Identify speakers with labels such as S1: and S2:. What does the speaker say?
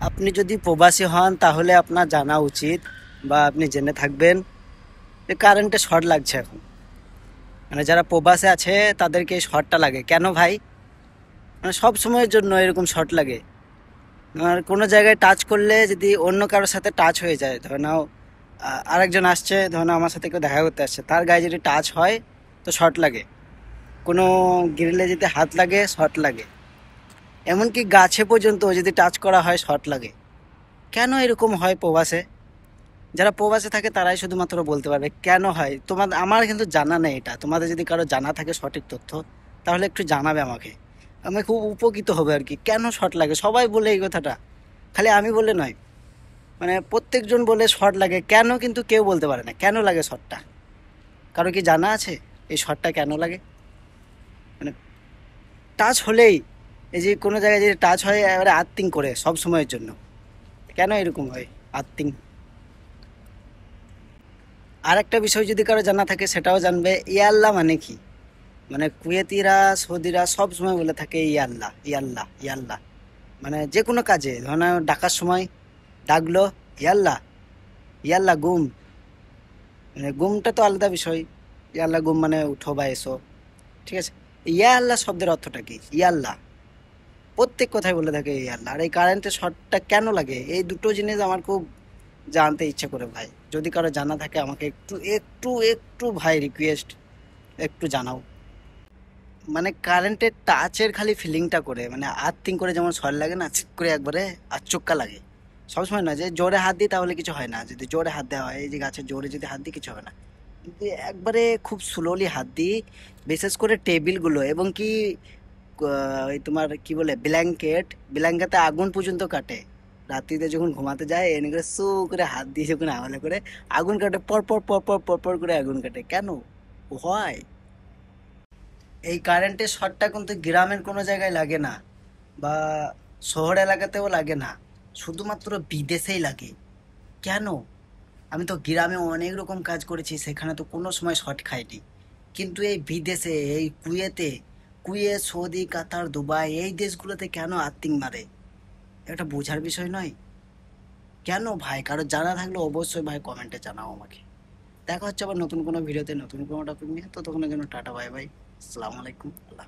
S1: আপনি যদি প্রবাসী হন তাহলে আপনার জানা উচিত বা আপনি জেনে থাকবেন যে কারেন্টে শর্ট লাগছে এখন। মানে যারা প্রবাসে আছে তাদেরকে এই শর্টটা লাগে কেন ভাই? মানে সব সময়ের জন্য এরকম শর্ট লাগে। আর কোনো জায়গায় টাচ করলে যদি অন্য কারোর সাথে টাচ হয়ে যায়, ধরে নাও আরেকজন আসছে, ধরে নাও আমার সাথে কেউ দেখা করতে আসছে, তার গায়ে যদি টাচ হয় তো শর্ট লাগে। কোনো গ্রিলে যদি হাত লাগে শর্ট লাগে। এমনকি গাছে পর্যন্ত যদি টাচ করা হয় শর্ট লাগে। কেন এরকম হয় প্রবাসে? যারা প্রবাসে থাকে তারাই শুধুমাত্র বলতে পারবে কেন হয়। তোমাদের, আমার কিন্তু জানা নেই এটা। তোমাদের যদি কারো জানা থাকে সঠিক তথ্য, তাহলে একটু জানাবে আমাকে। আমি খুব উপকৃত হবে আর কি। কেন শর্ট লাগে সবাই বলে এই কথাটা, খালি আমি বলে নয়, মানে প্রত্যেকজন বলে শর্ট লাগে কেন, কিন্তু কেউ বলতে পারে না কেন লাগে শর্টটা। কারো কি জানা আছে এই শর্টটা কেন লাগে? মানে টাচ হলেই, এই যে কোনো জায়গায় যদি টাচ হয় এবারে আর্থিং করে সব সময়ের জন্য, কেন এরকম হয় আর্থিং? আর একটা বিষয় যদি কারো জানা থাকে সেটাও জানবে, ইয়াল্লাহ মানে কি। মানে কুয়েতিরা সৌদিরা সব সময় বলে থাকে ইয়াল্লাহ ইয়াল্লাহ ইয়াল্লাহ। মানে যে কোনো কাজে ধর না, ডাকার সময় ডাকলো ইয়াল্লাহ, ইয়াল্লাহ গুম। মানে গুমটা তো আলাদা বিষয়, ইয়াল্লাহ গুম মানে উঠো বা এসো, ঠিক আছে। ইয়া আল্লাহ শব্দের অর্থটা কি? ইয়াল্লাহ। প্রত্যেক কথায় বলে থাকে ইয়াল্লাহ। আর এই কারেন্টের শর্টটা কেন লাগে, এই দুটো জিনিস আমার খুব জানতে ইচ্ছে করে ভাই। যদি কারো জানা থাকে আমাকে একটু একটু একটু ভাই রিকোয়েস্ট, একটু জানাও। মানে কারেন্টের টাচের খালি ফিলিংটা করে, মানে আর্থিং করে যেমন শর্ট লাগে না, ঠিক করে একবারে আচমকা লাগে। সবসময় না যে জোরে হাত দিই তাহলে কিছু হয় না, যদি জোরে হাত দেওয়া হয়, এই যে গাছের জোরে যদি হাত দিই কিছু হবে না, কিন্তু একবারে খুব স্লোলি হাত দিই। বিশেষ করে টেবিলগুলো এবং কি ওই তোমার কি বলে ব্ল্যাঙ্কেটে আগুন পর্যন্ত কাটে। রাত্রিতে যখন ঘুমাতে যায় এনে করে সু করে হাত দিয়ে যখন আওয়ালে করে আগুন কাটে, পর পর পর পর পর পর করে আগুন কাটে কেন হয়? এই কারেন্টের শর্টটা কিন্তু গ্রামের কোনো জায়গায় লাগে না, বা শহর এলাকাতেও লাগে না, শুধুমাত্র বিদেশেই লাগে। কেন? আমি তো গ্রামে অনেক রকম কাজ করেছি, সেখানে তো কোনো সময় শর্ট খাইনি। কিন্তু এই বিদেশে, এই কুয়েত সৌদি কাতার দুবাই এই দেশগুলোতে কেন আর্থিং মারে? এটা বোঝার বিষয় নয়? কেন ভাই? কারো জানা থাকলে অবশ্যই ভাই কমেন্টে জানাও আমাকে। দেখা হচ্ছে আবার নতুন কোনো ভিডিওতে নতুন কোনো টপিক নিয়ে। তো তখন জন্য টাটা বাই বাই, আসসালামু আলাইকুম, আল্লাহ।